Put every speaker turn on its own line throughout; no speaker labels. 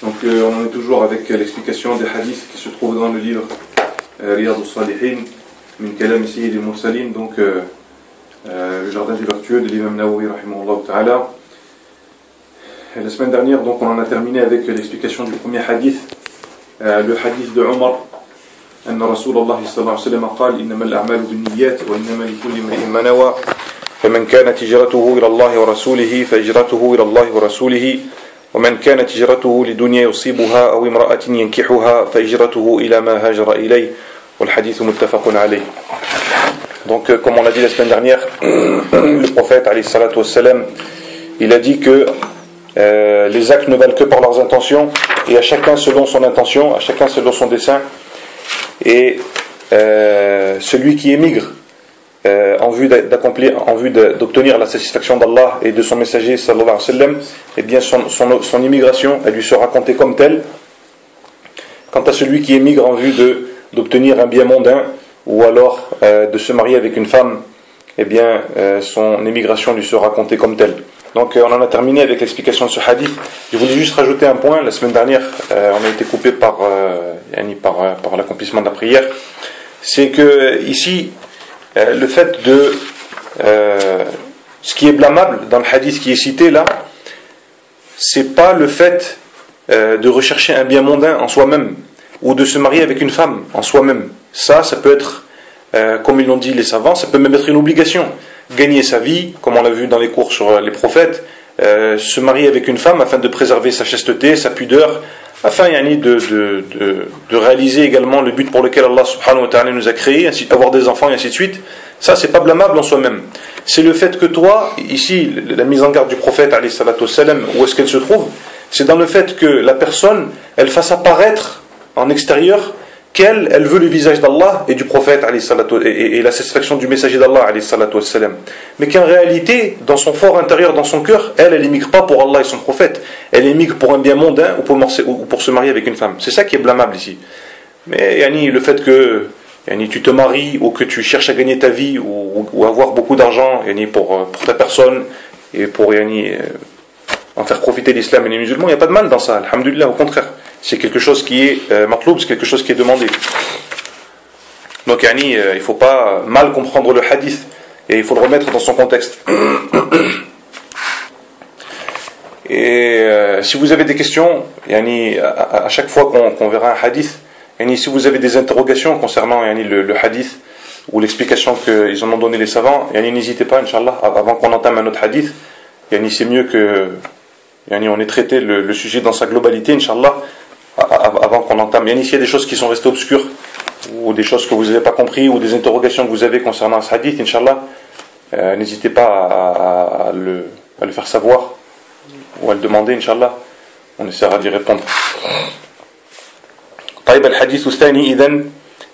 Donc on est toujours avec l'explication des hadiths qui se trouvent dans le livre Riyad al-Salihin min kalam Sayyid al-Mursalin, donc le jardin des vertueux de l'imam Nawawi rahimahullah ta'ala. La semaine dernière, donc, on en a terminé avec l'explication du premier hadith, le hadith de Omar, أن رسول الله صلى الله عليه وسلم قال إنما الأعمال بالنيات وإنما لكل امرئ ما نوى فمن كانت هجرته إلى الله ورسوله فهجرته إلى الله ورسوله ومن كانت هجرته لدنيا يصيبها أو امرأة ينكحها فهجرته إلى ما هاجر إليه والحديث متفق عليه. Donc comme on l'a dit la semaine dernière, le prophète alayhi salatu wassalam, il a dit que les actes ne valent que par leurs intentions, et à chacun selon son intention, à chacun selon son dessein. Et celui qui émigre en vue d'obtenir la satisfaction d'Allah et de son messager sallallahu alayhi wa sallam, eh bien son immigration, elle lui sera comptée comme telle. Quant à celui qui émigre en vue d'obtenir un bien mondain, ou alors de se marier avec une femme, eh bien son émigration lui sera comptée comme telle. Donc on en a terminé avec l'explication de ce hadith. Je voulais juste rajouter un point. La semaine dernière, on a été coupé par l'accomplissement de la prière. C'est que ici, le fait de ce qui est blâmable dans le hadith qui est cité là, c'est pas le fait de rechercher un bien mondain en soi-même, ou de se marier avec une femme en soi-même. Ça peut être, comme ils l'ont dit les savants, ça peut même être une obligation. Gagner sa vie, comme on l'a vu dans les cours sur les prophètes, se marier avec une femme afin de préserver sa chasteté, sa pudeur, afin de réaliser également le but pour lequel Allah subhanahu wa ta'ala nous a créés, ainsi avoir des enfants et ainsi de suite. Ça, c'est pas blâmable en soi-même. C'est le fait que toi, ici, la mise en garde du prophète alayhi salatu wassalam, où est-ce qu'elle se trouve? C'est dans le fait que la personne, elle fasse apparaître en extérieur qu'elle veut le visage d'Allah et du prophète et la satisfaction du messager d'Allah, mais qu'en réalité, dans son fort intérieur, dans son cœur, elle émigre pas pour Allah et son prophète, elle émigre pour un bien mondain ou pour se marier avec une femme. C'est ça qui est blâmable ici. Mais le fait que tu te maries ou que tu cherches à gagner ta vie ou avoir beaucoup d'argent pour ta personne et pour en faire profiter l'islam et les musulmans, il n'y a pas de mal dans ça, alhamdulillah, au contraire. C'est quelque chose qui est matloub, c'est quelque chose qui est demandé. Donc il ne faut pas mal comprendre le hadith, et il faut le remettre dans son contexte. Et si vous avez des questions, à chaque fois qu'on verra un hadith, si vous avez des interrogations concernant le hadith ou l'explication qu'ils en ont donné les savants, n'hésitez pas, Inch'Allah, avant qu'on entame un autre hadith. C'est mieux que on ait traité le sujet dans sa globalité, Inch'Allah, avant qu'on entame. S'il y a des choses qui sont restées obscures, ou des choses que vous n'avez pas compris, ou des interrogations que vous avez concernant ce hadith, Inch'Allah, n'hésitez pas à le faire savoir, ou à le demander, Inch'Allah. On essaiera d'y répondre.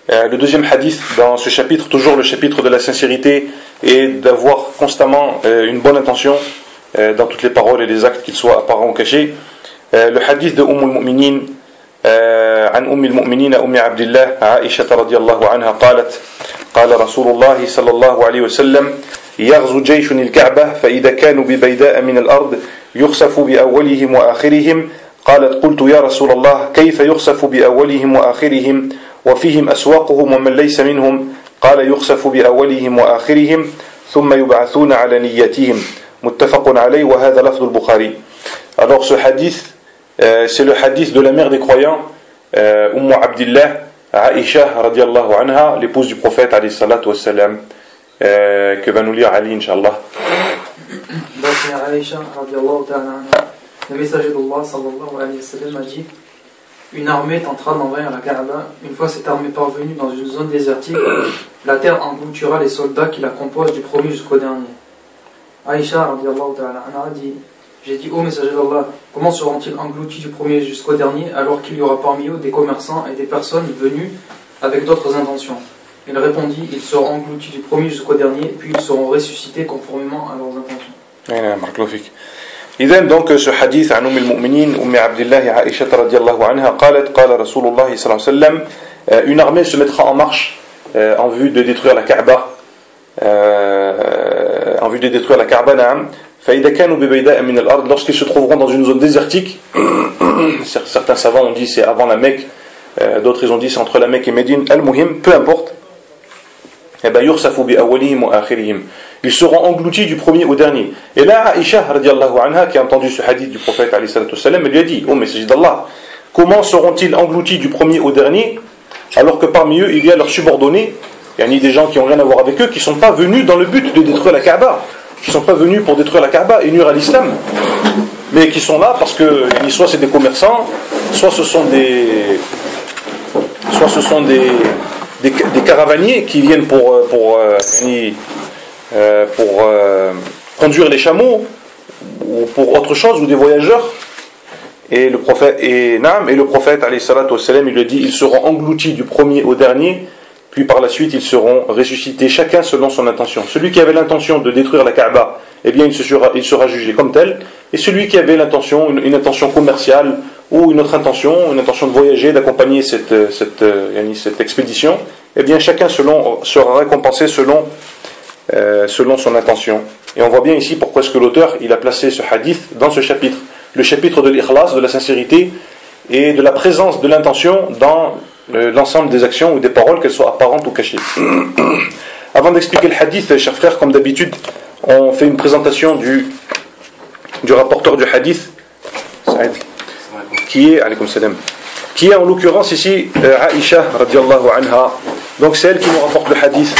Le deuxième hadith dans ce chapitre, toujours le chapitre de la sincérité, et d'avoir constamment une bonne intention dans toutes les paroles et les actes, qu'ils soient apparents ou cachés. Le hadith de al-Mu'minin, عن أم المؤمنين أم عبد الله عائشة رضي الله عنها قالت قال رسول الله صلى الله عليه وسلم يغزو جيش الكعبة فإذا كانوا ببيداء من الأرض يخسف بأولهم وآخرهم قالت قلت يا رسول الله كيف يخسف بأولهم وآخرهم وفيهم أسواقهم ومن ليس منهم قال يخسف بأولهم وآخرهم ثم يبعثون على نيتهم متفق عليه وهذا لفظ البخاري. Alors ce hadith, c'est le hadith de la mère des croyants, Abdillah, Aïcha radiallahu anha, l'épouse du prophète alayhi salatu wassalam, que va nous lire Ali, Inch'Allah.
Aïcha radiallahu anha, le messager d'Allah sallallahu alayhi wa sallam a dit: une armée tentera d'envahir la Kaaba. Une fois cette armée parvenue dans une zone désertique, la terre engloutira les soldats qui la composent du premier jusqu'au dernier. Aïcha radiallahu anha dit: j'ai dit, ô messager d'Allah, comment seront-ils engloutis du premier jusqu'au dernier, alors qu'il y aura parmi eux des commerçants et des personnes venues avec d'autres intentions? Il répondit: ils seront engloutis du premier jusqu'au dernier, puis ils seront ressuscités conformément à leurs intentions.
إذن donc ce hadith عن أم المؤمنين أم عبد الله عائشة رضي الله عنها قالت قال رسول الله صلى الله عليه وسلم une armée se mettra en marche en vue de détruire la Kaaba, نعم. فإذا كانوا ببيداء من الأرض, lorsqu'ils se trouveront dans une zone désertique, certains savants ont dit c'est avant la Mecque, d'autres ils ont dit c'est entre la Mecque et Médine. Al-Muhim, peu importe. Eh ben, yursafu bi awwalihim wa akhirihim. Ils seront engloutis du premier au dernier. Et là, Aïcha, radiallahu anha, qui a entendu ce hadith du prophète, alayhi salatu wassalam, elle lui a dit, oh messager d'Allah, comment seront-ils engloutis du premier au dernier, alors que parmi eux, il y a leurs subordonnés, il y a des gens qui n'ont rien à voir avec eux, qui ne sont pas venus dans le but de détruire la Kaaba, qui ne sont pas venus pour détruire la Kaaba et nuire à l'islam, mais qui sont là parce que soit c'est des commerçants, soit ce sont des caravaniers qui viennent pour conduire les chameaux ou pour autre chose, ou des voyageurs. Et le prophète alayhi salatu wassalam, il lui dit, ils seront engloutis du premier au dernier, puis par la suite ils seront ressuscités chacun selon son intention. Celui qui avait l'intention de détruire la Kaaba, eh bien il sera jugé comme tel, et celui qui avait l'intention, une intention commerciale ou une autre intention, une intention de voyager, d'accompagner cette expédition, eh bien chacun sera récompensé selon son intention. Et on voit bien ici pourquoi est-ce que l'auteur il a placé ce hadith dans ce chapitre, le chapitre de l'ikhlas, de la sincérité et de la présence de l'intention dans l'ensemble des actions ou des paroles, qu'elles soient apparentes ou cachées. Avant d'expliquer le hadith, chers frères, comme d'habitude, on fait une présentation du rapporteur du hadith, qui est en l'occurrence ici Aïcha radiallahu anha. Donc c'est elle qui nous rapporte le hadith.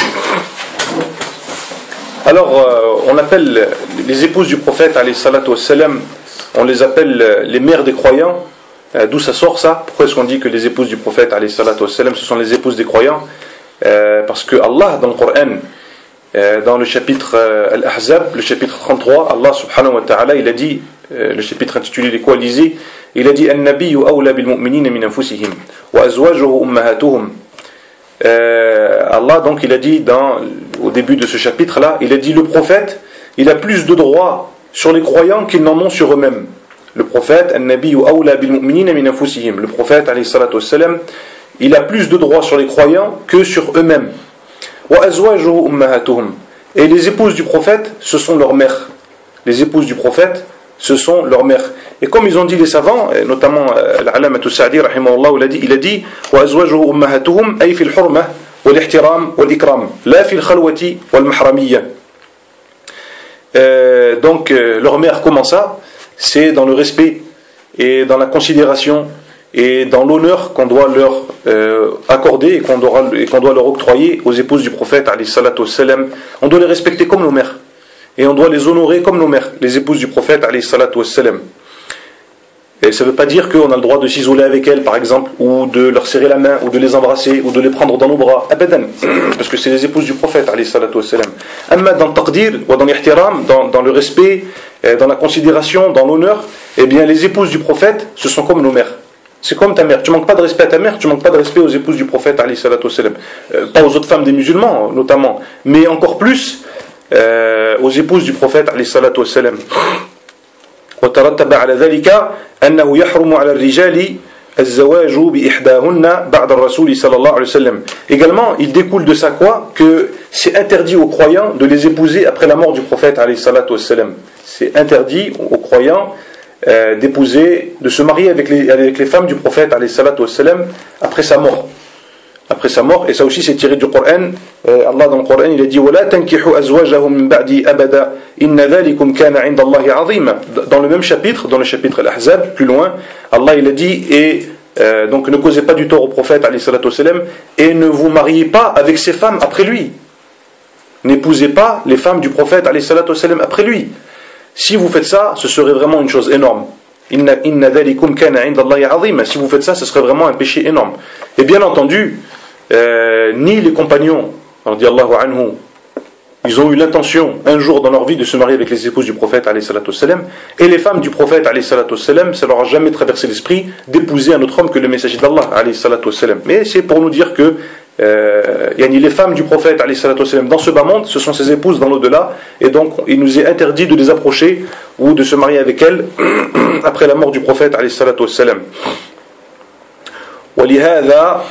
Alors on appelle les épouses du prophète alayhi salatu wassalam, on les appelle les mères des croyants. D'où ça sort ça? Pourquoi est-ce qu'on dit que les épouses du prophète alayhi salatu wassalam, ce sont les épouses des croyants? Parce que Allah dans le Coran, dans le chapitre Al-Ahzab, le chapitre 33, Allah subhanahu wa ta'ala, il a dit, le chapitre intitulé les coalisés, il a dit An-nabiyyu awla bil mu'minina min anfusihim wa azwajuhu ummahatuhum. Allah donc il a dit au début de ce chapitre là, il a dit le prophète, il a plus de droits sur les croyants qu'ils n'en ont sur eux-mêmes. Le prophète, An-nabiyyu awla bil mu'minina min anfusihim. Le prophète alayhi salatu wassalam, il a plus de droits sur les croyants que sur eux-mêmes. Wa azwajuhu ummahatuhum. Et les épouses du prophète, ce sont leurs mères. Les épouses du prophète, ce sont leurs mères. Et comme ils ont dit les savants, notamment l'Alamatu Sa'di rahimahullah, il a dit wa azwajuhu ummahatuhum ay fil hurmah wal ihtiram wal ikram la fil khalwati wal mahramiyya. Donc leur mère, comment ça? C'est dans le respect et dans la considération et dans l'honneur qu'on doit leur accorder et qu'on doit leur octroyer aux épouses du prophète alayhi salatu wassalam. On doit les respecter comme nos mères et on doit les honorer comme nos mères, les épouses du prophète alayhi salatu wassalam. Et ça ne veut pas dire qu'on a le droit de s'isoler avec elles, par exemple, ou de leur serrer la main, ou de les embrasser, ou de les prendre dans nos bras. Abadan. Parce que c'est les épouses du prophète, alayhi salatu wassalam. Amma dans le taqdir, ou dans l'ihtiram, dans le respect, dans la considération, dans l'honneur, eh bien les épouses du prophète, ce sont comme nos mères. C'est comme ta mère. Tu manques pas de respect à ta mère, tu manques pas de respect aux épouses du prophète, alayhi salatu wassalam. Pas aux autres femmes des musulmans, notamment, mais encore plus aux épouses du prophète, alayhi salatu wassalam. وترتب على ذلك أنه يحرم على الرجال الزواج بإحداهن بعد الرسول صلى الله عليه وسلم. Également, il découle de ça quoi? Que c'est interdit aux croyants de les épouser après la mort du prophète alayhi salatu wassalam. C'est interdit aux croyants d'épouser, de se marier avec les femmes du prophète alayhi salatu wassalam après sa mort. Après sa mort, et ça aussi c'est tiré du Coran. Allah dans le Coran il a dit وَلَا تَنْكِحُوا أَزْوَاجَهُمْ مِنْ بَعْدِي أَبَدًا إِنَّ ذَلِكُمْ كَانَ عِنْدَ اللَّهِ عَظِيمًا. Dans le même chapitre, dans le chapitre Al-Ahzab, plus loin, Allah il a dit et donc ne causez pas du tort au prophète alayhi salatu wassalam, et ne vous mariez pas avec ses femmes après lui. N'épousez pas les femmes du prophète alayhi salatu wassalam après lui. Si vous faites ça, ce serait vraiment une chose énorme. Inna dhalikum kana 'inda Allahi 'azima. Si vous faites ça, ce serait vraiment un péché énorme. Et bien entendu, ni les compagnons, radiyallahu anhu, ils ont eu l'intention un jour dans leur vie de se marier avec les épouses du prophète alayhi salatu wassalam, et les femmes du prophète alayhi salatu wassalam, ça leur a jamais traversé l'esprit d'épouser un autre homme que le messager d'Allah alayhi salatu wassalam. Mais c'est pour nous dire que les femmes du prophète alayhi salatu wassalam dans ce bas monde, ce sont ses épouses dans l'au-delà, et donc il nous est interdit de les approcher ou de se marier avec elles après la mort du prophète alayhi salatu wassalam. ولهذا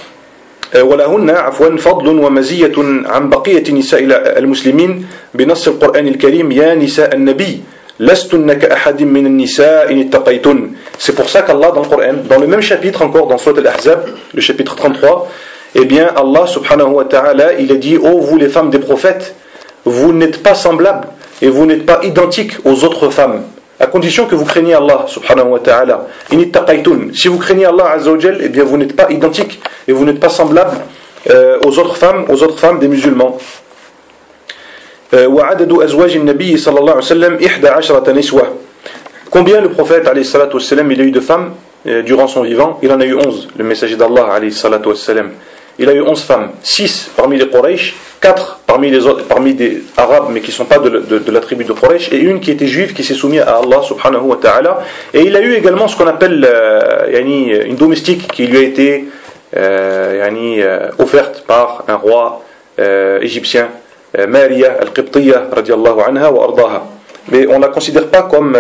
ولهن عفوا فضل ومزية عن بقية نساء المسلمين بنص القرآن الكريم يا نساء النبي
لستن كأحد من النساء إن اتقيتن. C'est pour ça qu'Allah dans le Coran, dans le même chapitre encore, dans Surat Al-Ahzab, le chapitre 33, eh bien Allah subhanahu wa ta'ala, il a dit: oh vous les femmes des prophètes, vous n'êtes pas semblables et vous n'êtes pas identiques aux autres femmes, à condition que vous craignez Allah subhanahu wa ta'ala. In ittaqaytun. Si vous craignez Allah azza wa jal, eh bien vous n'êtes pas identiques et vous n'êtes pas semblables aux autres femmes des musulmans. وعدد أزواج النبي صلى الله عليه وسلم 11 نسوة. Combien le prophète alayhi salatu wassalam, il a eu de femmes durant son vivant? Il en a eu 11, le messager d'Allah alayhi salatu wassalam. Il a eu 11 femmes, 6 parmi les Quraysh, 4 parmi des Arabes mais qui ne sont pas de la tribu de Quraysh, et une qui était juive qui s'est soumise à Allah subhanahu wa ta'ala. Et il a eu également ce qu'on appelle une domestique qui lui a été offerte par un roi égyptien, Maria al-Qibtiyya radiyallahu anha wa ardaha. Mais on ne la considère pas comme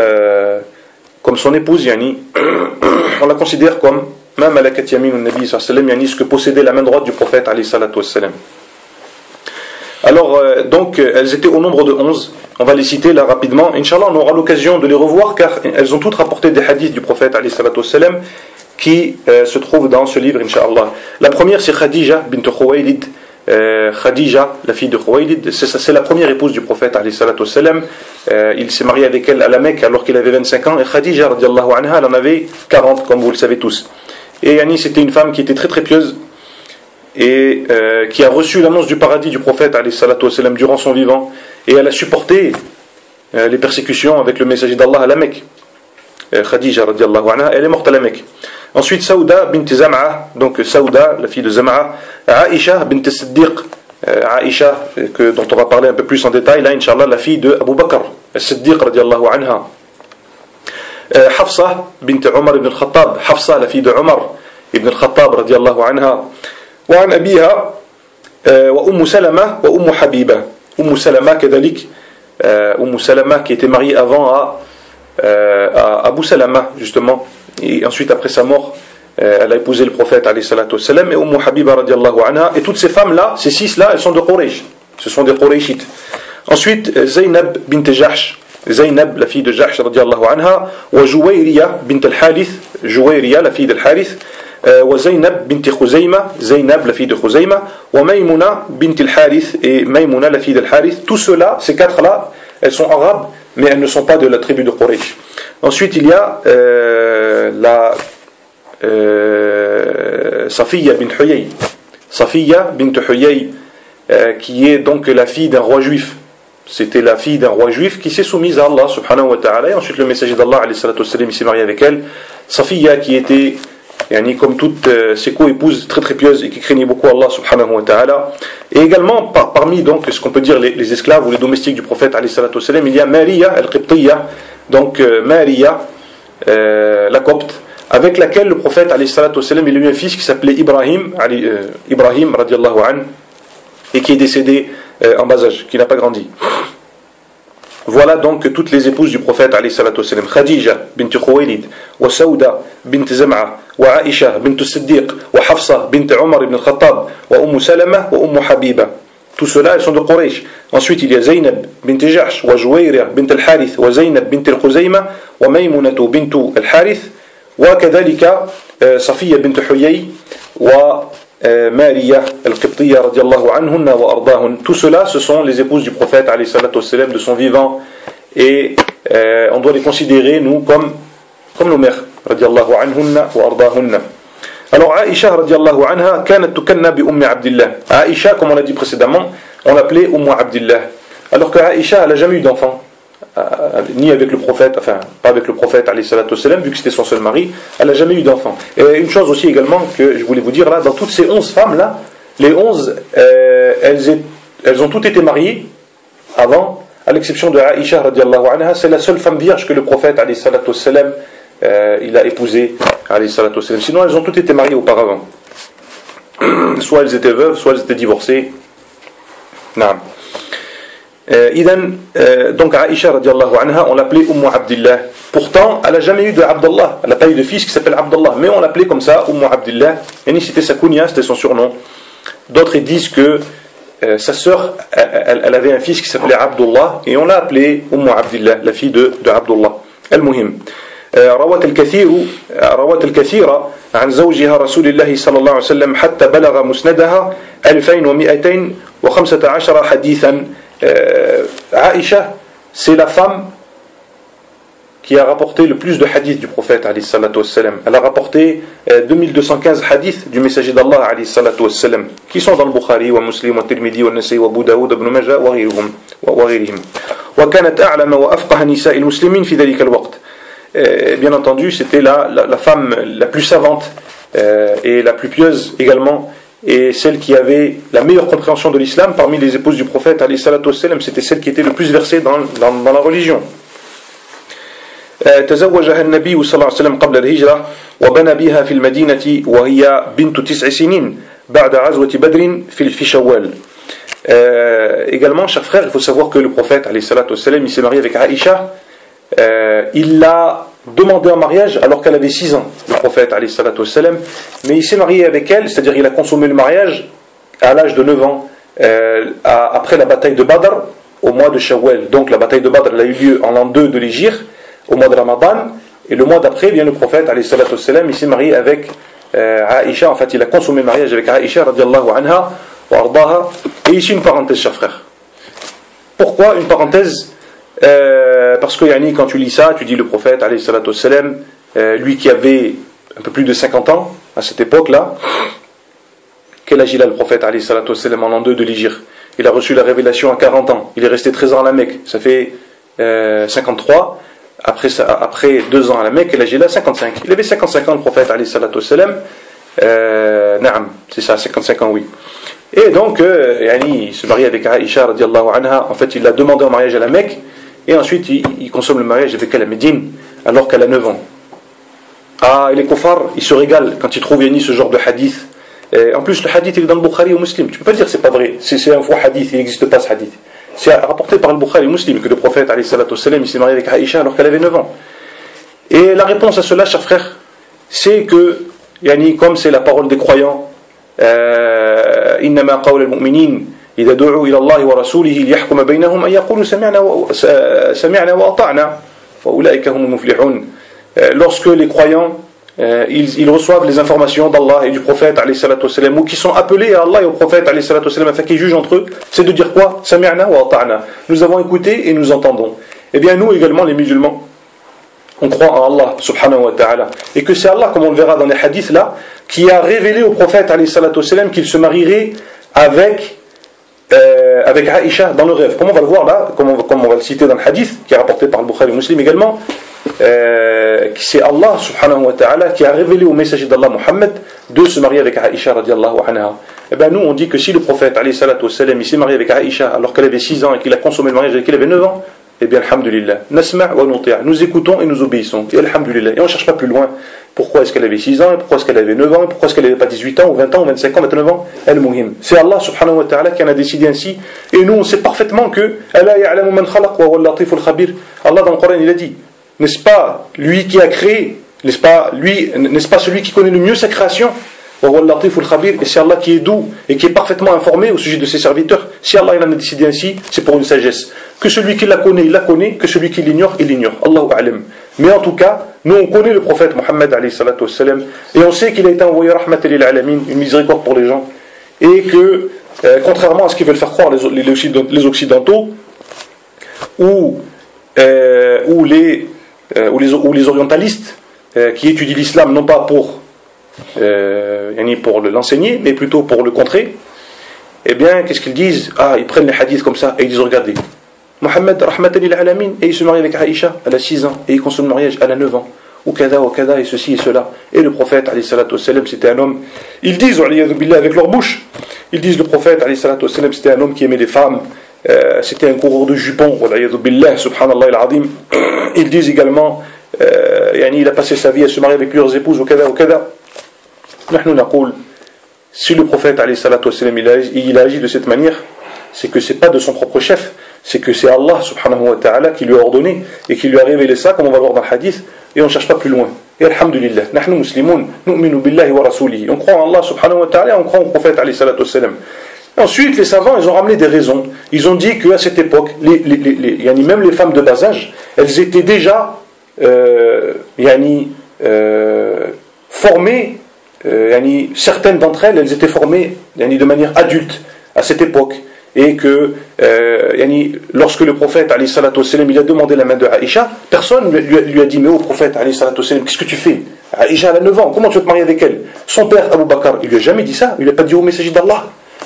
son épouse, on la considère comme ma malakat yamin al-Nabi sallallahu alayhi wa sallam, ce que possédait la main droite du prophète alayhi salatu wassalam. Alors, donc, elles étaient au nombre de 11. On va les citer là rapidement. Inch'Allah, on aura l'occasion de les revoir car elles ont toutes rapporté des hadiths du prophète alayhi salatu wassalam qui se trouvent dans ce livre, Inch'Allah. La première, c'est Khadija bint Khuwaylid. Khadija, la fille de Khuwaylid, c'est la première épouse du prophète alayhi salatu wassalam. Il s'est marié avec elle à la Mecque alors qu'il avait 25 ans, et Khadija radiallahu anha, elle en avait 40, comme vous le savez tous. Et c'était une femme qui était très très pieuse et qui a reçu l'annonce du paradis du prophète alayhi salatu wassalam durant son vivant, et elle a supporté les persécutions avec le messager d'Allah à la Mecque. Khadija radiallahu anha, elle est morte à la Mecque. Ensuite, Saouda bint Zam'a, donc Saouda, la fille de Zam'a, Aïcha bint Siddiq, Aïcha, dont on va parler un peu plus en détail, là, Inch'Allah, la fille de Abu Bakr, Siddiq radiallahu anha. Hafsa bint Omar ibn al-Khattab, Hafsa, la fille de Omar ibn al-Khattab radiallahu anha. Wa an abiha, wa Umm Salama, wa Umm Habiba. Umm Salama, kedalik, Umm Salama qui était mariée avant à Abu Salama, justement. Et ensuite, après sa mort, elle a épousé le prophète alayhi salatu wassalam, et Umm Habiba radiallahu anha. Et toutes ces femmes-là, ces 6-là, elles sont de Quraysh. Ce sont des Qurayshites. Ensuite, Zaynab bint Jahsh, Zaynab, la fille de Jahsh radiallahu anha, wa Juwayriya bint al-Harith, Juwayriya, la fille de al-Harith, wa Zaynab bint Khuzayma, Zaynab, la fille de Khuzayma, wa Maymuna bint al-Harith, et Maymuna, la fille de al-Harith. Tous ceux-là, ces 4-là, elles sont arabes, mais elles ne sont pas de la tribu de Quraysh. Ensuite, il y a la Safiya bint Huyay. Safiya bint Huyay, qui est donc la fille d'un roi juif. C'était la fille d'un roi juif qui s'est soumise à Allah subhanahu wa ta'ala. Et ensuite, le messager d'Allah alayhi salatu wassalam, il s'est marié avec elle. Safiya, qui était, comme toutes ses co-épouses, très très pieuses et qui craignait beaucoup Allah subhanahu wa ta'ala. Et également, parmi donc ce qu'on peut dire les esclaves ou les domestiques du prophète alayhi salatu wassalam, il y a Maria al-Qibtiyya, donc Maria, la copte, avec laquelle le prophète alayhi salatu wassalam, il a eu un fils qui s'appelait Ibrahim, Ibrahim radiallahu anhu, et qui est décédé en bas âge, qui n'a pas grandi. Voilà donc toutes les épouses du prophète alayhi salatu wassalam: Khadija bint Khuwaylid, wa Saouda bint Zam'a, wa Aïcha bint Siddiq, wa Hafsa bint Omar ibn al-Khattab, wa Umm Salama, wa Umm Habiba. Tout cela, elles sont de Quraysh. Ensuite, il y a Zaynab bint Jahsh, wa Juwayriya bint al-Harith, wa Zaynab bint al-Khuzayma, wa Maymunatu bint al-Harith, wa kadhalika Safiya bint Huyay, wa Maria al-Qibtiyya radiallahu anhunna wa ardahun. Tout cela, ce sont les épouses du prophète alayhi salatu wassalam de son vivant, et on doit les considérer, nous, comme nos mères radiallahu anhunna wa ardahunna. Alors Aïcha radiallahu anha kanat tukanna bi Ummi Abdillah. Aïcha, comme on l'a dit précédemment, on l'appelait Ummu Abdillah, alors que Aïcha, elle n'a jamais eu d'enfant, ni avec le prophète, enfin pas avec le prophète alayhi salatu wassalam, vu que c'était son seul mari, elle n'a jamais eu d'enfant. Et une chose aussi également que je voulais vous dire là, dans toutes ces 11 femmes là, les 11 elles ont toutes été mariées avant, à l'exception de Aïcha radiallahu anha. C'est la seule femme vierge que le prophète alayhi salatu wassalam il a épousé alayhi salatu wassalam. Sinon elles ont toutes été mariées auparavant, soit elles étaient veuves, soit elles étaient divorcées. Naam. Donc Aïcha radiallahu anha, on l'appelait Ummu Abdillah. Pourtant, elle n'a jamais eu de Abdallah, elle n'a pas eu de fils qui s'appelle Abdallah, mais on l'appelait comme ça, Ummu Abdillah. C'était sa kunya, c'était son surnom. D'autres disent que sa sœur, elle avait un fils qui s'appelait Abdullah, et on l'a appelé Abdillah, la fille de Abdullah. Al-Muhim. روت الكثير عن زوجها رسول الله صلى الله عليه وسلم حتى بلغ مسندها 2215 حديثا. Aïcha, c'est la femme qui a rapporté le plus de hadiths du prophète alayhi salatu wassalam. Elle a rapporté 2215 hadiths du messager d'Allah alayhi salatu wassalam, qui sont dans le Bukhari wa Muslim wa Tirmidhi wa Nasai wa Abu Daoud ibn Majah wa ghayrihim. وكانت أعلم وأفقه نساء المسلمين في ذلك الوقت. Bien entendu, c'était la femme la plus savante et la plus pieuse également, et celle qui avait la meilleure compréhension de l'islam parmi les épouses du prophète alayhi salatu wassalam. C'était celle qui était le plus versée dans la religion. تزوجها النبي صلى الله عليه وسلم قبل الهجرة وبنى بها في المدينة وهي بنت 9 سنين بعد غزوة بدر في شوال. Également, chers frères, il faut savoir que le prophète alayhi salatu wassalam, il s'est marié avec Aïcha. Il l'a demandé en mariage alors qu'elle avait 6 ans, le prophète alayhi salatu wassalam, mais il s'est marié avec elle, c'est-à-dire il a consommé le mariage à l'âge de 9 ans, après la bataille de Badr, au mois de Shawwal. Donc la bataille de Badr elle a eu lieu en l'an 2 de l'Hégire, au mois de Ramadan, et le mois d'après, bien le prophète alayhi salatu wassalam, il s'est marié avec Aïcha. En fait, il a consommé le mariage avec Aïcha radiyallahu anha wa ardaha. Et ici une parenthèse, chers frères. Pourquoi une parenthèse? Parce que yani, quand tu lis ça, tu dis le prophète alayhi salatu wassalam, lui qui avait un peu plus de 50 ans à cette époque-là, quel âge il a le prophète alayhi salatu wassalam en l'an 2 de l'Hégire? Il a reçu la révélation à 40 ans, il est resté 13 ans à la Mecque, ça fait 53. Après 2 ans à la Mecque, quel âge il a? 55. Il avait 55 ans le prophète alayhi salatu wassalam. Naam, c'est ça, 55 ans, oui. Et donc, yani, il se marie avec Aïcha radiallahu anha. En fait, il l'a demandé en mariage à la Mecque, et ensuite il consomme le mariage avec elle à Médine, alors qu'elle a 9 ans. Ah, et les kuffars, ils se régalent quand ils trouvent yani, ce genre de hadith. En plus, le hadith il est dans le Bukhari ou Muslim. Tu peux pas dire que c'est pas vrai. C'est un faux hadith, il n'existe pas ce hadith. C'est rapporté par le Bukhari et Muslim que le prophète alayhi salatu wassalam, il s'est marié avec Aïcha alors qu'elle avait 9 ans. Et la réponse à cela, chers frères, c'est que, yani, comme c'est la parole des croyants, إنما قول المؤمنين إذا دعوا إلى الله ورسوله ليحكم بينهم أن يقولوا سمعنا وأطعنا فأولئك هم المفلحون. Lorsque les croyants ils reçoivent les informations d'Allah et du prophète alayhi salatu wassalam, ou qui sont appelés à Allah et au prophète alayhi salatu wassalam afin qu'ils jugent entre eux, c'est de dire quoi? Sami'na wa ata'na. Nous avons écouté et nous entendons. Eh bien nous également les musulmans, on croit en Allah subhanahu wa ta'ala, et que c'est Allah, comme on le verra dans les hadiths là, qui a révélé au prophète alayhi salatu wassalam qu'il se marierait avec Aïcha dans le rêve. Comme on va le voir là, comme on va le citer dans le hadith qui est rapporté par le Bukhari et Muslim également, c'est Allah subhanahu wa ta'ala qui a révélé au messager d'Allah Muhammad de se marier avec Aïcha radiallahu anha. Et bien nous on dit que si le prophète alayhi salatu wassalam, il s'est marié avec Aïcha alors qu'elle avait 6 ans et qu'il a consommé le mariage avec elle avait 9 ans, eh bien alhamdulillah, nasma' wa nuti', nous écoutons et nous obéissons, et alhamdulillah, et on ne cherche pas plus loin. Pourquoi est-ce qu'elle avait 6 ans, et pourquoi est-ce qu'elle avait 9 ans, et pourquoi est-ce qu'elle n'avait pas 18 ans, ou 20 ans, ou 25 ans, 29 ans? Al-Muhim. C'est Allah subhanahu wa ta'ala qui en a décidé ainsi, et nous on sait parfaitement que Allah ya'lamu man khalaq wa huwa al-latiful khabir. Allah dans le Coran il a dit, n'est-ce pas lui qui a créé, n'est-ce pas celui qui connaît le mieux sa création? Et c'est Allah qui est doux et qui est parfaitement informé au sujet de ses serviteurs. Si Allah il en a décidé ainsi, c'est pour une sagesse. Que celui qui la connaît, il la connaît. Que celui qui l'ignore, il l'ignore. Allahu a'lam. Mais en tout cas, nous on connaît le prophète Mohammed alayhi salatu wassalam, et on sait qu'il a été envoyé rahmatan lil alamin, une miséricorde pour les gens. Et que, contrairement à ce qu'ils veulent faire croire les Occidentaux, ou les orientalistes, qui étudient l'islam non pas pour l'enseigner, mais plutôt pour le contrer, eh bien, qu'est-ce qu'ils disent? Ah, ils prennent les hadiths comme ça, et ils disent, regardez, Mohammed, rahmatan lil alamin, et il se marie avec Aïcha, elle a 6 ans, et il consomme le mariage, elle a 9 ans, ou kada, et ceci et cela. Et le prophète, alayhi salatu wassalam, c'était un homme, ils disent, avec leur bouche, ils disent, le prophète, alayhi salatu wassalam, c'était un homme qui aimait les femmes, c'était un coureur de jupons, subhanallah al-azim. Ils disent également, il a passé sa vie à se marier avec plusieurs épouses, ou kada. Si le prophète alayhi salatu wassalam, il a agi de cette manière, c'est que c'est pas de son propre chef, c'est que c'est Allah subhanahu wa ta'ala qui lui a ordonné et qui lui a révélé ça, comme on va voir dans le hadith, et on ne cherche pas plus loin. Et alhamdulillah, nahnu muslimun, nu'minu billahi wa rasulihi. On croit en Allah subhanahu wa ta'ala, on croit au prophète alayhi salatu wassalam. Ensuite, les savants, ils ont ramené des raisons. Ils ont dit qu'à cette époque, même les femmes de bas âge, elles étaient déjà formées, certaines d'entre elles, elles étaient formées de manière adulte à cette époque. Et que lorsque le prophète alayhi salatu wassalam, il a demandé la main de Aïcha, personne lui a dit mais au prophète alayhi salatu wassalam, qu'est-ce que tu fais? Aïcha elle a 9 ans, comment tu vas te marier avec elle? Son père Abu Bakr, il lui a jamais dit ça, il lui a pas dit au messager d'Allah.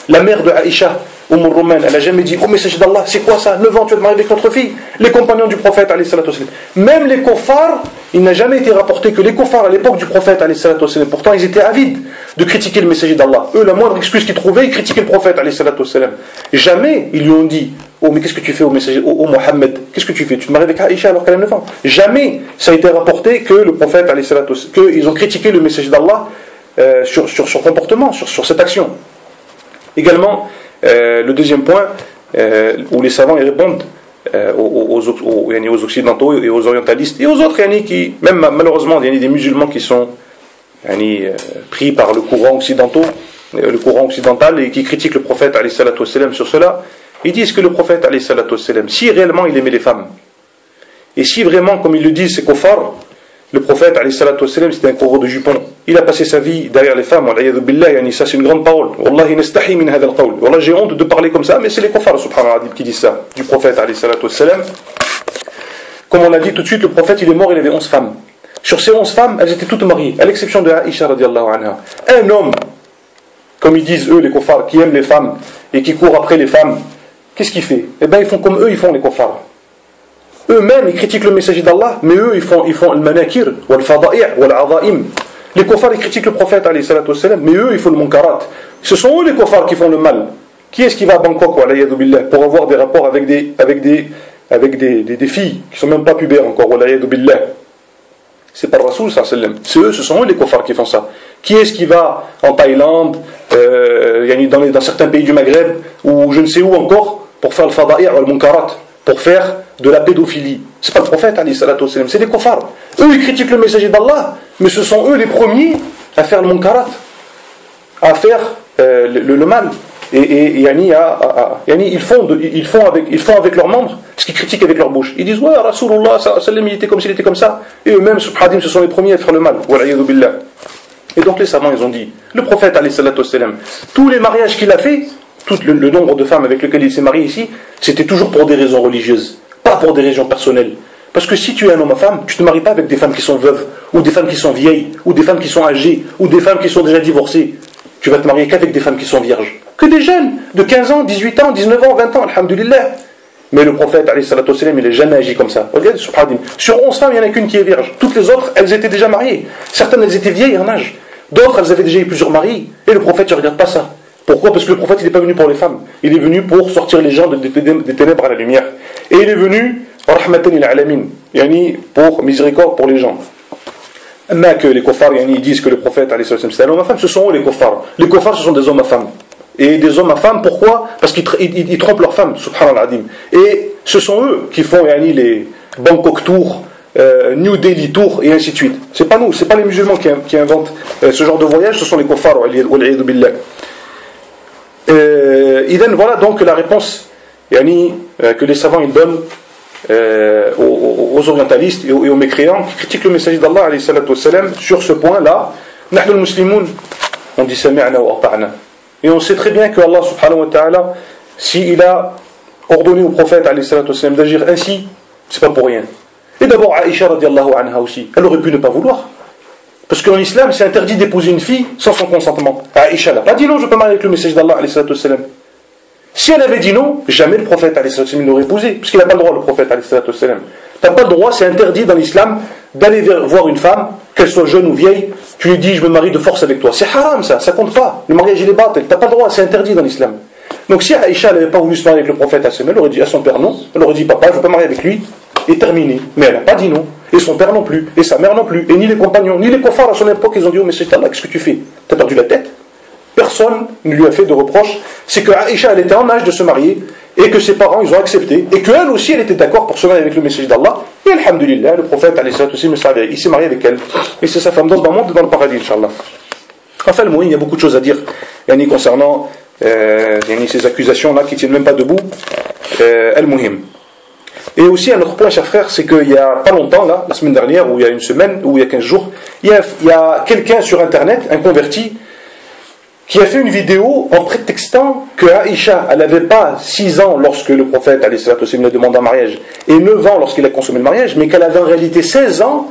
La mère de Aïcha, Romain, elle n'a jamais dit au messager d'Allah, c'est quoi ça? 9 ans, tu vas te marier avec notre fille? Les compagnons du prophète, alayhi salatu wassalam. Même les kuffars, il n'a jamais été rapporté que les kuffars à l'époque du prophète, alayhi salatu wassalam, pourtant ils étaient avides de critiquer le messager d'Allah. Eux, la moindre excuse qu'ils trouvaient, ils critiquaient le prophète, alayhi salatu wassalam. Jamais ils lui ont dit, oh mais qu'est-ce que tu fais au messager, au Mohammed? Qu'est-ce que tu fais? Tu te maries avec Aïcha alors qu'elle a 9 ans? Jamais ça a été rapporté que le prophète, alayhi salatu wassalam, qu'ils ont critiqué le messager d'Allah sur son comportement, sur cette action. Également, le deuxième point où les savants ils répondent aux occidentaux et aux orientalistes et aux autres qui, même malheureusement, il y a des musulmans qui sont pris par le courant occidental et qui critiquent le prophète alayhi salatu wassalam sur cela. Ils disent que le prophète alayhi salatu wassalam, si réellement il aimait les femmes et si vraiment, comme ils le disent, c'est kuffar, le prophète alayhi salatu wassalam, c'était un coureur de jupons. Il a passé sa vie derrière les femmes. Ça c'est une grande parole. Wallahi nastahi min hadha al-qawl. Wallah, j'ai honte de parler comme ça, mais c'est les kuffars subhanallah qui disent ça du prophète alayhi salatu wassalam. Comme on a dit tout de suite, le prophète il est mort, il avait 11 femmes. Sur ces 11 femmes, elles étaient toutes mariées, à l'exception de Aïcha radiyallahu anha. Un homme, comme ils disent eux les kuffars, qui aiment les femmes et qui court après les femmes, qu'est-ce qu'il fait? Eh bien ils font comme eux, ils font les kuffars. Eux-mêmes, ils critiquent le messager d'Allah, mais eux, ils font le manakir, ou le fada'i', ou l'adaim. Les kuffars, ils critiquent le prophète, alayhi salatu wassalam, mais eux, ils font le munkarat. Ce sont eux, les kuffars, qui font le mal. Qui est-ce qui va à Bangkok, pour avoir des rapports avec des filles, qui ne sont même pas pubères encore, c'est pas le Rasoul, ce sont eux, les kuffars, qui font ça. Qui est-ce qui va en Thaïlande, dans certains pays du Maghreb, ou je ne sais où encore, pour faire le fada'i' ou le munkarat, pour faire de la pédophilie? C'est pas le prophète alayhi salatu wassalam, c'est les kuffars. Eux ils critiquent le messager d'Allah, mais ce sont eux les premiers à faire le munkarat, à faire le mal. Et ils font avec leurs membres ce qu'ils critiquent avec leur bouche. Ils disent ouais, Rasulullah sallam, il était comme s'il était comme ça. Et eux-mêmes, subhadim, ce sont les premiers à faire le mal. Et donc les savants ils ont dit, le prophète alayhi salatu wassalam, tous les mariages qu'il a fait, tout le nombre de femmes avec lesquelles il s'est marié ici, c'était toujours pour des raisons religieuses, pas pour des raisons personnelles. Parce que si tu es un homme à femme, tu ne te maries pas avec des femmes qui sont veuves, ou des femmes qui sont vieilles, ou des femmes qui sont âgées, ou des femmes qui sont déjà divorcées. Tu vas te marier qu'avec des femmes qui sont vierges. Que des jeunes, de 15 ans, 18 ans, 19 ans, 20 ans, alhamdulillah. Mais le prophète, alayhi salatu wassalam, il n'a jamais agi comme ça. Regardez, subhanallah. Sur 11 femmes, il n'y en a qu'une qui est vierge. Toutes les autres, elles étaient déjà mariées. Certaines, elles étaient vieilles en âge. D'autres, elles avaient déjà eu plusieurs maris. Et le prophète ne regarde pas ça. Pourquoi? Parce que le prophète, il n'est pas venu pour les femmes. Il est venu pour sortir les gens des ténèbres à la lumière. Et il est venu, rahmatan lil alamin, pour miséricorde pour les gens. Mais que les kuffars, ils disent que le prophète, c'est un homme à femme, ce sont eux les kuffars. Les kuffars, ce sont des hommes à femmes. Et des hommes à femmes, pourquoi? Parce qu'ils trompent leurs femmes, subhanallah adim. Et ce sont eux qui font les Bangkok Tours, New Delhi Tour et ainsi de suite. C'est pas nous, c'est pas les musulmans qui inventent ce genre de voyage, ce sont les kuffars, wal-'iyadhu billah. Voilà donc la réponse que les savants ils donnent aux orientalistes et aux mécréants qui critiquent le messager d'Allah alayhi salatu wassalam sur ce point-là. Nahnu al-muslimun, on dit sami'na wa ata'na. Et on sait très bien que Allah subhanahu wa ta'ala, s'il a ordonné au prophète alayhi salatu wassalam d'agir ainsi, c'est pas pour rien. Et d'abord Aïcha radiallahu anha aussi, elle aurait pu ne pas vouloir. Parce qu'en islam, c'est interdit d'épouser une fille sans son consentement. Aïcha n'a pas dit non, je peux marier avec le messager d'Allah alayhi salatu wassalam. Si elle avait dit non, jamais le prophète alayhi salatu wassalam l'aurait épousé, parce qu'il n'a pas le droit, le prophète alayhi salatu wassalam. Tu n'as pas le droit, c'est interdit dans l'islam d'aller voir une femme, qu'elle soit jeune ou vieille, tu lui dis je me marie de force avec toi. C'est haram ça compte pas. Le mariage il est batel, tu n'as pas le droit, c'est interdit dans l'islam. Donc si Aïcha n'avait pas voulu se marier avec le prophète elle aurait dit à son père non, elle aurait dit papa je ne veux pas marier avec lui, et terminé. Mais elle n'a pas dit non, et son père non plus, et sa mère non plus, et ni les compagnons, ni les kuffars à son époque, ils ont dit oh mais c'est Allah, qu'est-ce que tu fais? Tu as perdu la tête? Personne ne lui a fait de reproche. C'est que Aïcha elle était en âge de se marier, et que ses parents ils ont accepté, et qu'elle aussi elle était d'accord pour se marier avec le messager d'Allah, et alhamdulillah, le prophète il s'est marié avec elle, et c'est sa femme dans le monde et dans le paradis, Inch'Allah. Enfin, il y a beaucoup de choses à dire concernant ces accusations-là qui ne tiennent même pas debout. Al-Muhim. Et aussi un autre point, chers frères, c'est qu'il n'y a pas longtemps, là, la semaine dernière, ou il y a une semaine, ou il y a 15 jours, il y a quelqu'un sur Internet, un converti, qui a fait une vidéo en prétextant que Aïcha, elle n'avait pas 6 ans lorsque le prophète le demande en mariage, et 9 ans lorsqu'il a consommé le mariage, mais qu'elle avait en réalité 16 ans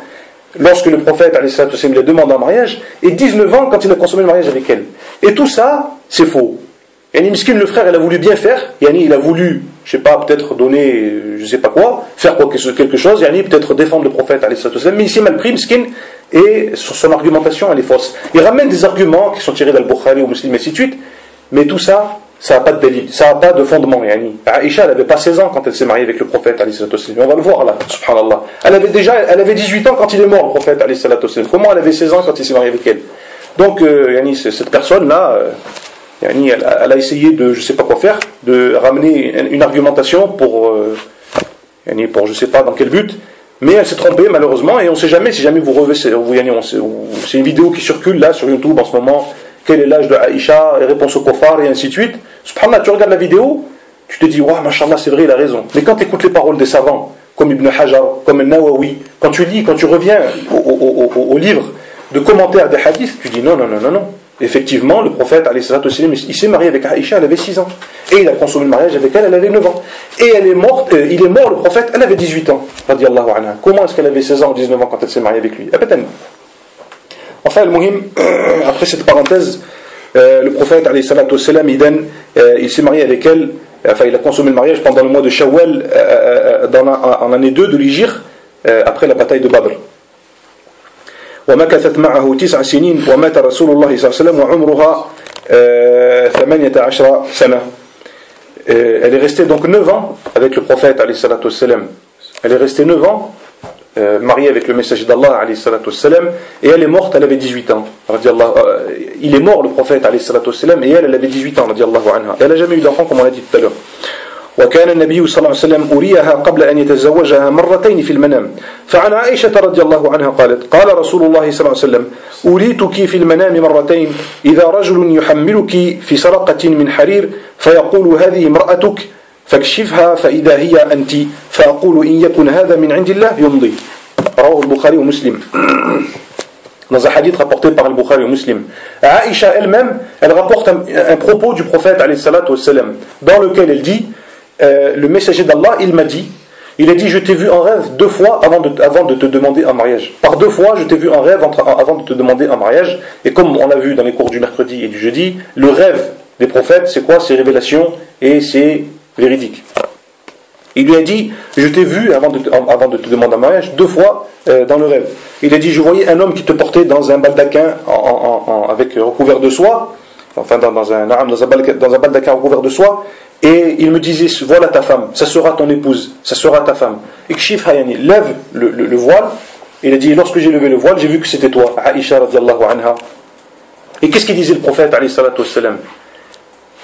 lorsque le prophète le demande en mariage, et 19 ans quand il a consommé le mariage avec elle. Et tout ça, c'est faux. Yani Miskin, le frère, il a voulu bien faire, yani il a voulu, je sais pas, peut-être donner, je sais pas quoi, faire quelque chose, yani peut-être défendre le prophète, mais ici, mal pris, Miskin, et son argumentation, elle est fausse. Il ramène des arguments qui sont tirés d'Al-Bukhari ou Muslim, et ainsi de suite, mais tout ça, ça n'a pas de délit, ça n'a pas de fondement, yani. Aïcha, elle n'avait pas 16 ans quand elle s'est mariée avec le prophète, on va le voir là, subhanallah. Elle avait 18 ans quand il est mort, le prophète, comment elle avait 16 ans quand il s'est marié avec elle? Donc, yani, cette personne-là, elle a essayé de, je ne sais pas quoi faire, de ramener une argumentation pour je ne sais pas dans quel but, mais elle s'est trompée malheureusement, et on ne sait jamais, si jamais vous revez, c'est une vidéo qui circule là sur YouTube en ce moment, quel est l'âge de Aïcha, réponse au kofar, et ainsi de suite. Subhanallah, tu regardes la vidéo, tu te dis, waouh, mashallah, c'est vrai, il a raison. Mais quand tu écoutes les paroles des savants, comme Ibn Hajar, comme Al-Nawawi, quand tu lis, quand tu reviens au livre de commentaires des hadiths, tu dis non. Effectivement, le prophète, il s'est marié avec Aïcha, elle avait 6 ans. Et il a consommé le mariage avec elle, elle avait 9 ans. Et elle est morte, il est mort, le prophète, elle avait 18 ans. Radiallahu anha. Comment est-ce qu'elle avait 16 ans ou 19 ans quand elle s'est mariée avec lui? Enfin, le muhim, après cette parenthèse, le prophète, il s'est marié avec elle, enfin, il a consommé le mariage pendant le mois de Shawwal, en l'année 2 de l'Hijr, après la bataille de Badr. ومكثت معه 9 سنين ومات رسول الله صلى الله عليه وسلم وعمرها 18 سنة. Elle est restée donc 9 ans avec le prophète alayhi salatu wassalam. Elle est restée 9 ans mariée avec le messager d'Allah alayhi salatu wassalam, et elle est morte, elle avait 18 ans. Il est mort le prophète alayhi salatu wassalam, et elle avait 18 ans radiallahu anha. Elle n'a jamais eu d'enfant comme on l'a dit tout à l'heure. وكان النبي صلى الله عليه وسلم أريها قبل أن يتزوجها مرتين في المنام. فعن عائشة رضي الله عنها قالت قال رسول الله صلى الله عليه وسلم أريتك في المنام مرتين إذا رجل يحملك في سرقة من حرير فيقول هذه امرأتك فاكشفها فإذا هي أنت فأقول إن يكن هذا من عند الله يمضي. رواه البخاري ومسلم. Dans un hadith rapporté par Al-Bukhari et Muslim, Aïcha elle-même, elle rapporte un propos du prophète alayhi salatu wassalam, dans lequel elle dit le messager d'Allah, il a dit je t'ai vu en rêve 2 fois avant de te demander un mariage. Par 2 fois je t'ai vu en rêve avant de te demander un mariage. Et comme on l'a vu dans les cours du mercredi et du jeudi, le rêve des prophètes c'est quoi? C'est révélation et c'est véridique. Il lui a dit je t'ai vu avant de te demander un mariage 2 fois dans le rêve. Il a dit je voyais un homme qui te portait dans un baldaquin avec recouvert de soie, enfin dans un baldaquin recouvert de soie. Et il me disait, voilà ta femme, ça sera ton épouse, ça sera ta femme. Ikshif hayani, lève le voile. Il a dit, lorsque j'ai levé le voile, j'ai vu que c'était toi, Aïcha radiallahu anha. Et qu'est-ce qu'il disait le prophète alayhi salatu wassalam?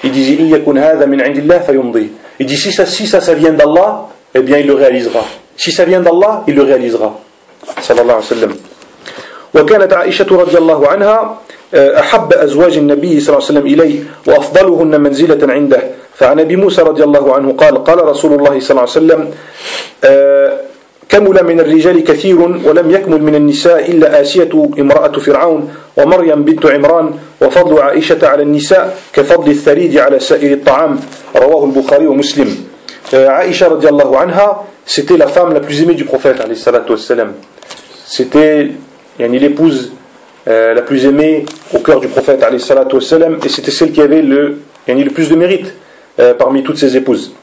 Il disait, in yakun hadha min indillah fayumdi. Il dit, si ça vient d'Allah, eh bien il le réalisera. Si ça vient d'Allah, il le réalisera. Sallallahu alayhi wa sallam. وكانت عائشة رضي الله عنها أحب أزواج النبي صلى الله عليه وسلم إليه وأفضلهن منزلة عنده. فعن أبي موسى رضي الله عنه قال رسول الله صلى الله عليه وسلم كمل من الرجال كثير ولم يكمل من النساء إلا آسية امرأة فرعون ومريم بنت عمران وفضل عائشة على النساء كفضل الثريد على سائر الطعام. رواه البخاري ومسلم. عائشة رضي الله عنها, c'était la femme la plus aimée du prophète alayhi salatu wassalam. C'était l'épouse la plus aimée au cœur du prophète alayhi salatu wassalam, et c'était celle qui avait le plus de mérite parmi toutes ses épouses.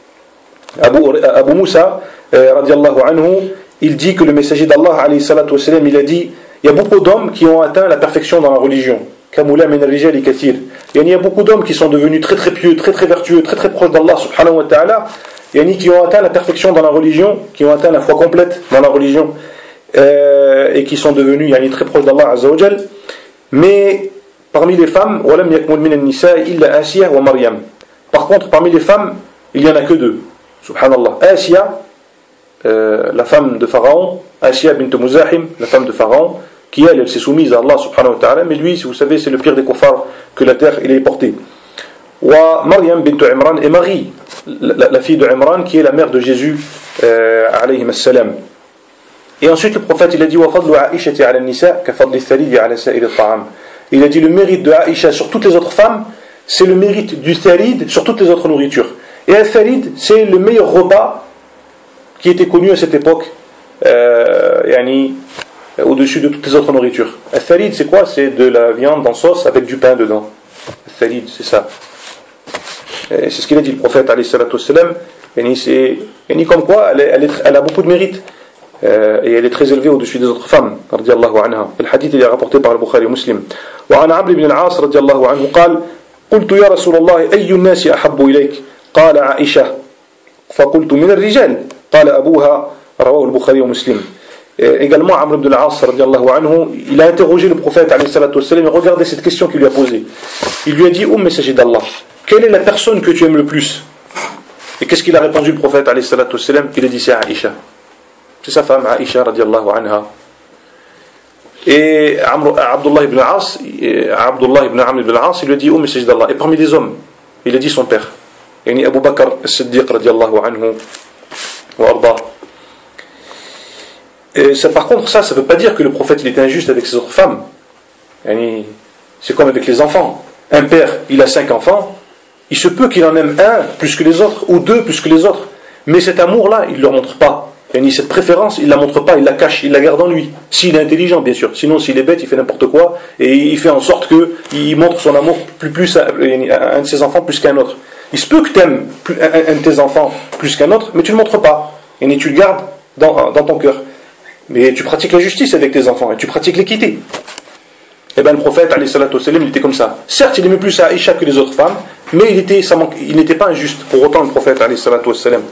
Abu Moussa radiallahu anhu, il dit que le messager d'Allah alayhi salatu wassalam, il a dit il y a beaucoup d'hommes qui ont atteint la perfection dans la religion. Kamula min ar-rijal kathir. Il y a beaucoup d'hommes qui sont devenus très très pieux, très très vertueux, très très proches d'Allah subhanahu wa ta'ala, qui ont atteint la perfection dans la religion, qui ont atteint la foi complète dans la religion, et qui sont devenus très proches d'Allah azza wa jal. Mais parmi les femmes, walam yakmul min an-nisa illa Asiya wa Maryam. Par contre, parmi les femmes, il n'y en a que 2. Subhanallah. Asiya, la femme de Pharaon, Asiya bint Muzahim, la femme de Pharaon, qui elle s'est soumise à Allah subhanahu wa ta'ala, mais lui, si vous savez, c'est le pire des kuffars que la terre il est portée. Wa Maryam bint Imran et Marie, la fille de Imran qui est la mère de Jésus alayhi assalam. Et ensuite le prophète il a dit wa fadlu Aïshati ala nisa ka fadli thalid ala sa'ir at-ta'am. Il a dit le mérite de Aïcha sur toutes les autres femmes, c'est le mérite du thalid sur toutes les autres nourritures. Et un thalid, c'est le meilleur repas qui était connu à cette époque, au-dessus de toutes les autres nourritures. Un thalid, c'est quoi? C'est de la viande en sauce avec du pain dedans. Un thalid, c'est ça. Et c'est ce qu'il a dit le prophète, alayhi salatu wassalam. Comme quoi, elle a beaucoup de mérite. Et elle est très élevée au-dessus des autres femmes, radiyallahu anha. Le hadith il est rapporté par le Bukhari Muslim. وعن عمرو بن العاص رضي الله عنه قال قلت يا رسول الله أي الناس أحب إليك قال عائشة فقلت من الرجال قال أبوها رواه البخاري ومسلم. Également Amr ibn al-As radiyallahu anhu, il a interrogé le prophète alayhi salatu wassalam et regardez cette question qu'il lui a posée. Il lui a dit: ô messager d'Allah, quelle est la personne que tu aimes le plus? Et qu'est-ce qu'il a répondu le prophète alayhi salatu wassalam? Il a dit: c'est Aïcha. C'est sa femme Aïcha radiyallahu anha. Et Abdullah ibn Amr ibn al-As, il lui a dit: ô messager d'Allah, et parmi les hommes, il a dit son père, yani Abu Bakr as-Siddiq radiyallahu anhu wa arda. Et ça, par contre, ça ne veut pas dire que le prophète il était injuste avec ses autres femmes. Yani, c'est comme avec les enfants. Un père, il a 5 enfants, il se peut qu'il en aime un plus que les autres, ou 2 plus que les autres. Mais cet amour-là, il ne le montre pas. Yani, cette préférence, il ne la montre pas, il la cache, il la garde en lui. S'il est intelligent, bien sûr. Sinon, s'il est bête, il fait n'importe quoi, et il fait en sorte qu'il montre son amour plus à un de ses enfants plus qu'à un autre. Il se peut que tu aimes un de tes enfants plus qu'un autre, mais tu ne le montres pas. Yani, tu le gardes dans ton cœur. Mais tu pratiques la justice avec tes enfants, et tu pratiques l'équité. Et bien le prophète, alayhi salatu wassalam, il était comme ça. Certes, il aimait plus Aïcha que les autres femmes, mais il n'était pas injuste. Pour autant, le prophète, alayhi salatu wassalam.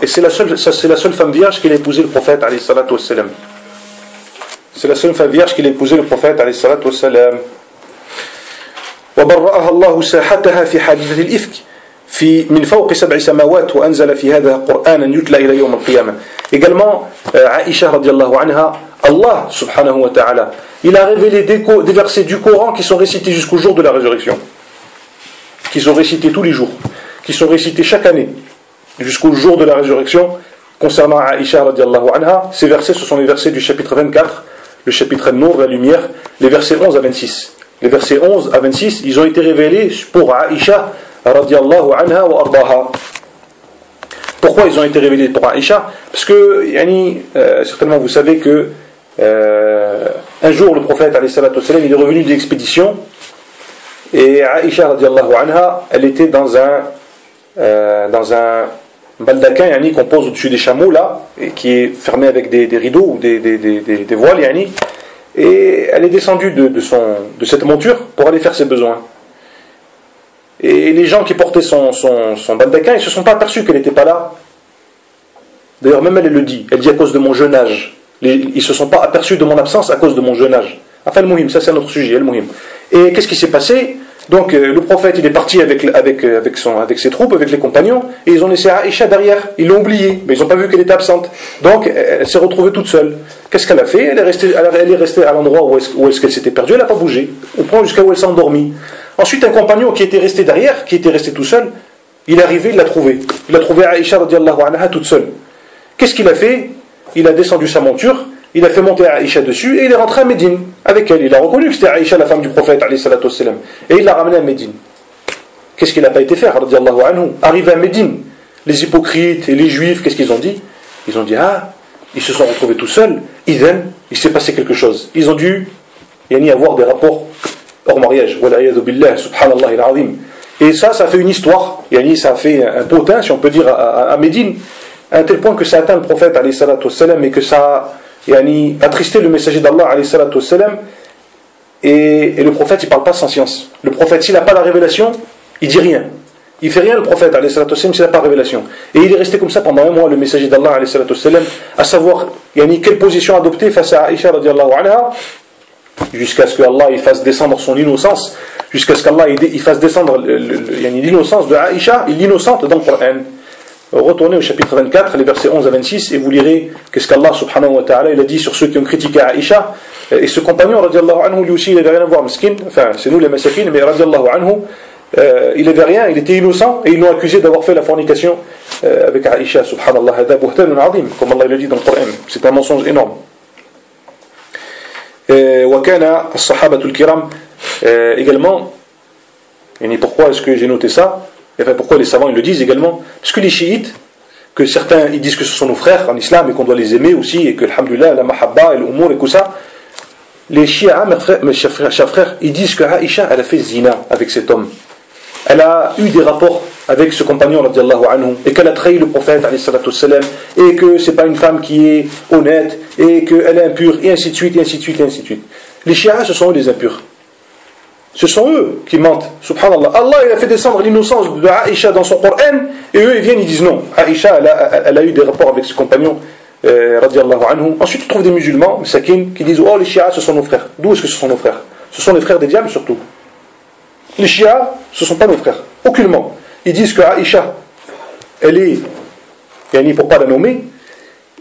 Et c'est la seule femme vierge qu'il a épousé le prophète, alayhi salatu wassalam. C'est la seule femme vierge qu'il a épousé le prophète, alayhi salatu wassalam. وبرأها الله ساحتها في حادثة الإفك من فوق 7 سماوات وأنزل في هذا قرآنا يتلى إلى يوم القيامة. Également, Aïcha radiallahu anha, Allah subhanahu wa ta'ala, il a révélé des versets du Coran qui sont récités jusqu'au jour de la résurrection, qui sont récités tous les jours, qui sont récités chaque année jusqu'au jour de la résurrection. Concernant Aïcha radiallahu anha, ces versets, ce sont les versets du chapitre 24, le chapitre Nour, la lumière, les versets 11 à 26. Les versets 11 à 26, ils ont été révélés pour Aïcha radiallahu anha wa ardaha. Pourquoi ils ont été révélés pour Aïcha? Parce que certainement vous savez que un jour le prophète alayhi salatu wassalam, il est revenu d'expédition et Aïcha radiallahu anha, elle était dans un baldaquin qu'on pose au-dessus des chameaux là, et qui est fermé avec des rideaux ou des voiles et elle est descendue de cette monture pour aller faire ses besoins. Et les gens qui portaient son baldaquin, ils ne se sont pas aperçus qu'elle n'était pas là. D'ailleurs, même elle le dit. Elle dit à cause de mon jeune âge. Ils ne se sont pas aperçus de mon absence à cause de mon jeune âge. Enfin, al-muhim, ça c'est un autre sujet. Al-muhim. Et qu'est-ce qui s'est passé? Donc, le prophète, il est parti avec ses troupes, avec les compagnons, et ils ont laissé Aïcha derrière. Ils l'ont oubliée, mais ils n'ont pas vu qu'elle était absente. Donc, elle s'est retrouvée toute seule. Qu'est-ce qu'elle a fait? Elle est restée à l'endroit où est-ce qu'elle s'était perdue. Elle n'a pas bougé. Au point jusqu'à où elle s'est endormie. Ensuite, un compagnon qui était resté derrière, qui était resté tout seul, il est arrivé, il l'a trouvé. Il a trouvé Aïcha radiallahu anha toute seule. Qu'est-ce qu'il a fait? Il a descendu sa monture, il a fait monter Aïcha dessus et il est rentré à Médine avec elle. Il a reconnu que c'était Aïcha, la femme du prophète, alayhi salatu wassalam. Et il l'a ramenée à Médine. Qu'est-ce qu'il n'a pas été faire, radiallahu anhu? Arrivé à Médine, les hypocrites et les juifs, qu'est-ce qu'ils ont dit? Ils ont dit, ils se sont retrouvés tout seuls, il s'est passé quelque chose. Ils ont dû avoir des rapports hors mariage, subhanallah al-azim. Et ça fait une histoire, ça a fait un potin, si on peut dire, à Médine, à un tel point que ça a atteint le prophète, alayhi salatu wassalam, et que ça a attristé le messager d'Allah, alayhi salatu wassalam, et le prophète, il ne parle pas sans science. Le prophète, s'il n'a pas la révélation, il dit rien. Il fait rien, le prophète, alayhi salatu wassalam, s'il n'a pas la révélation. Et il est resté comme ça pendant un mois, le messager d'Allah, alayhi salatu wassalam, à savoir, quelle position adopter face à Aïcha, radiallahu anha, jusqu'à ce que Allah il fasse descendre son innocence, jusqu'à ce qu'Allah il fasse descendre l'innocence de Aïcha, il l'innocente dans le Coran. retournez au chapitre 24, les versets 11 à 26, et vous lirez qu'est-ce qu'Allah subhanahu wa ta'ala il a dit sur ceux qui ont critiqué Aïcha. Et ce compagnon, radiallahu anhu, lui aussi, il n'avait rien à voir, miskin, enfin, c'est nous les masakin, mais radiallahu anhu, il n'avait rien, il était innocent, et ils l'ont accusé d'avoir fait la fornication avec Aïcha, subhanallah, hada buhtanun azim, comme Allah le dit dans le Coran. C'est un mensonge énorme. وكان الصحابة الكرام également, et pourquoi est-ce que j'ai noté ça? Enfin, pourquoi les savants ils le disent également? Parce que les chiites, que certains ils disent que ce sont nos frères en islam et qu'on doit les aimer aussi, et que alhamdulillah, la mahabba et l'umour et tout ça, les chiites, mes chers frères, ils disent que Aïcha elle a fait zina avec cet homme. Elle a eu des rapports avec ce compagnon radiallahu anhu, et qu'elle a trahi le prophète alayhi salatu wassalam, et que c'est pas une femme qui est honnête, et qu'elle est impure, et ainsi de suite, et ainsi de suite, et ainsi de suite. Les chiites, ce sont eux les impurs. Ce sont eux qui mentent. Subhanallah. Allah il a fait descendre l'innocence de Aïcha dans son Coran, et eux ils viennent, ils disent non. Aïcha elle a eu des rapports avec ce compagnon radiallahu anhu. Ensuite tu trouves des musulmans, sakin, qui disent oh les chiites ce sont nos frères. D'où est-ce que ce sont nos frères? Ce sont les frères des diables surtout. Les chiites ce ne sont pas nos frères, aucunement. Ils disent que Aïcha elle est, pour ne pas la nommer,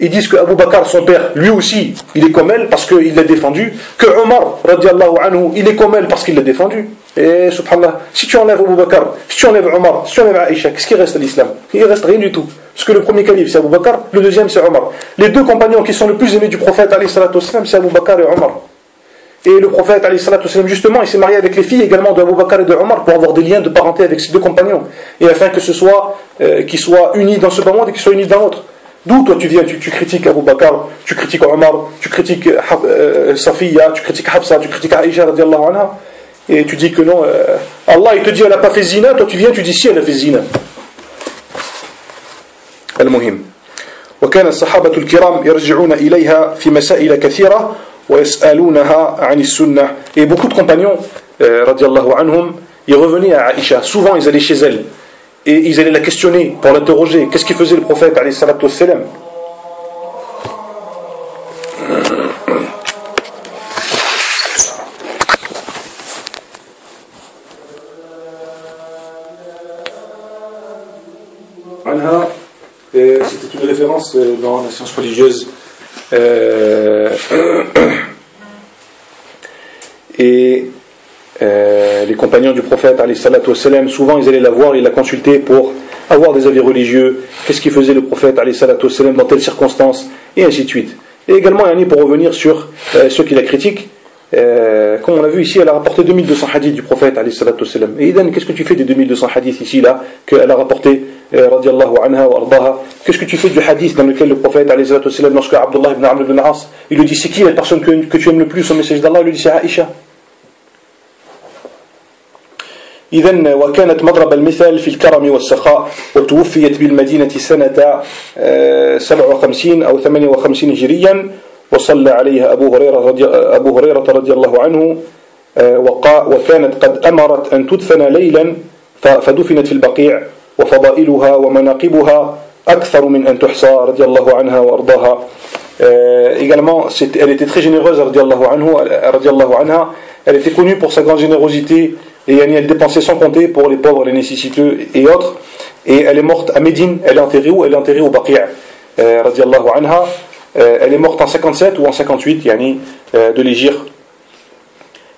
ils disent que Abu Bakr, son père, lui aussi, il est comme elle parce qu'il l'a défendu. Que Omar, radiallahu anhu, il est comme elle parce qu'il l'a défendu. Et subhanallah, si tu enlèves Abu Bakr, si tu enlèves Omar, si tu enlèves Aïcha, qu'est-ce qui reste à l'islam? Il ne reste rien du tout. Parce que le premier calife c'est Abu Bakr, le deuxième c'est Omar. Les deux compagnons qui sont le plus aimés du prophète, alayhi salatu wassalam, c'est Abu Bakr et Omar. Et le prophète, alayhi salatu wassalam, justement, il s'est marié avec les filles également de Abu Bakr et de Omar pour avoir des liens de parenté avec ces deux compagnons. Et afin que ce soit, qu'ils soient unis dans ce bas monde et qu'ils soient unis dans l'autre. D'où toi tu viens, tu critiques Abu Bakr, tu critiques Omar, tu critiques Safiya, tu critiques Hafsa, tu critiques Aïcha radiallahu anha, et tu dis que non, Allah il te dit elle n'a pas fait zina, toi tu viens, tu dis si elle a fait zina. Al-Muhim. وكان الصحابة الكرام يرجعون إليها في مسائل كثيرة ويسألونها عن السنة. Et beaucoup de compagnons radiallahu anhum, ils revenaient à Aïcha, souvent ils allaient chez elle. Et ils allaient la questionner pour l'interroger. Qu'est-ce qu'il faisait le prophète alayhi salatu wassalam? Anha, c'était une référence dans la science religieuse. Et les compagnons du prophète alayhi salatu wassalam, souvent ils allaient la voir, ils la consultaient pour avoir des avis religieux, qu'est-ce qu'il faisait le prophète alayhi salatu wassalam dans telles circonstances, et ainsi de suite. Et également pour revenir sur ceux qui la critiquent, comme on l'a vu ici, elle a rapporté 2200 hadiths du prophète alayhi salatu wassalam. Et Idan, qu'est-ce que tu fais des 2200 hadiths ici là qu'elle a rapporté radiallahu anha wa ardaha? Qu'est-ce que tu fais du hadith dans lequel le prophète alayhi salatu wassalam, lorsque Abdullah ibn Amr ibn al-As, il lui dit c'est qui la personne que tu aimes le plus au message d'Allah? Il lui dit c'est Aïcha. إذن وكانت مضرب المثال في الكرم والسخاء وتوفيت بالمدينة سنة 57 أو 58 هجريا وصلى عليها أبو هريرة رضي الله عنه وكانت قد أمرت أن تدفن ليلا فدفنت في البقيع وفضائلها ومناقبها أكثر من أن تحصى رضي الله عنها وأرضاها. Également, elle était très généreuse رضي الله عنها. Elle était connue pour sa grande générosité. Et elle dépensait sans compter pour les pauvres, les nécessiteux et autres. Et elle est morte à Médine. Elle est enterrée où? Elle est enterrée au Baqi'. Radiallahu anha. Elle est morte en 57 ou en 58 de l'Hégire.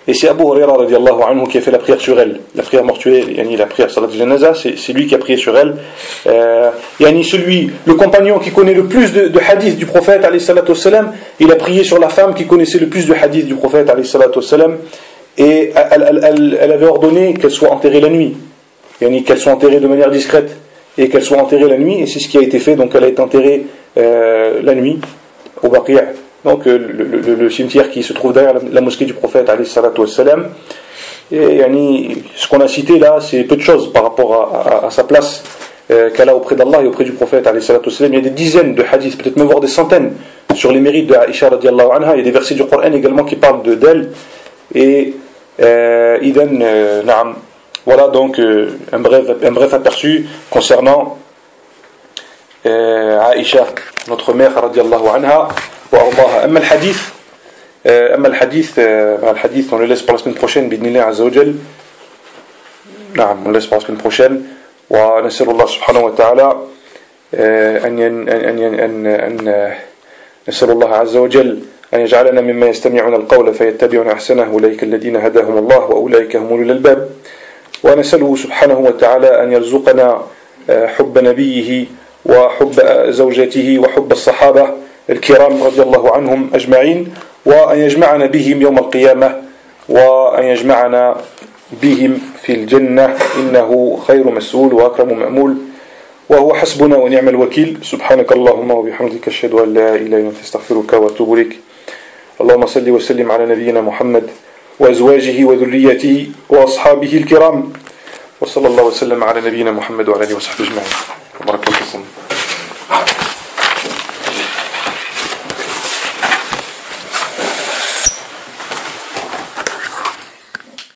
Et c'est Abu Huraira radiallahu anhu qui a fait la prière sur elle. La prière mortuaire, la prière salat janaza, c'est lui qui a prié sur elle. Le compagnon qui connaît le plus de hadiths du prophète alayhi salatu wassalam, il a prié sur la femme qui connaissait le plus de hadiths du prophète alayhi salatu wassalam. Et elle avait ordonné qu'elle soit enterrée la nuit, qu'elle soit enterrée de manière discrète et qu'elle soit enterrée la nuit, et c'est ce qui a été fait. Donc elle a été enterrée la nuit au Baqi', donc le cimetière qui se trouve derrière la mosquée du prophète alayhi salatu wassalam. Et ce qu'on a cité là, c'est peu de choses par rapport à sa place qu'elle a auprès d'Allah et auprès du prophète alayhi salatu wassalam. Il y a des dizaines de hadiths, peut-être même voire des centaines, sur les mérites de Aïcha radiallahu anha. Il y a des versets du Coran également qui parlent d'elle. Et voilà donc un bref aperçu concernant Aïcha, notre mère radiallahu anha wa ardaha. Amma al-hadith, on le laisse pour la semaine prochaine bidnillah azza wa jal. On le laisse pour la semaine prochaine. Wa nas'alullah subhanahu wa ta'ala أن نسأل الله عز وجل أن يجعلنا مما يستمعون القول فيتبعون أحسنه أولئك الذين هداهم الله وأولئك هم أولو الألباب ونسأله سبحانه وتعالى أن يرزقنا حب نبيه وحب زوجته وحب الصحابة الكرام رضي الله عنهم أجمعين وأن يجمعنا بهم يوم القيامة وأن يجمعنا بهم في الجنة إنه خير مسؤول وأكرم مأمول وهو حسبنا ونعم الوكيل سبحانك اللهم وبحمدك أشهد أن لا إله إلا أنت أستغفرك وأتوب إليك اللهم صل وسلم على نبينا محمد وأزواجه وذريته وأصحابه الكرام وصلى الله وسلم على نبينا محمد وعلى آله وصحبه أجمعين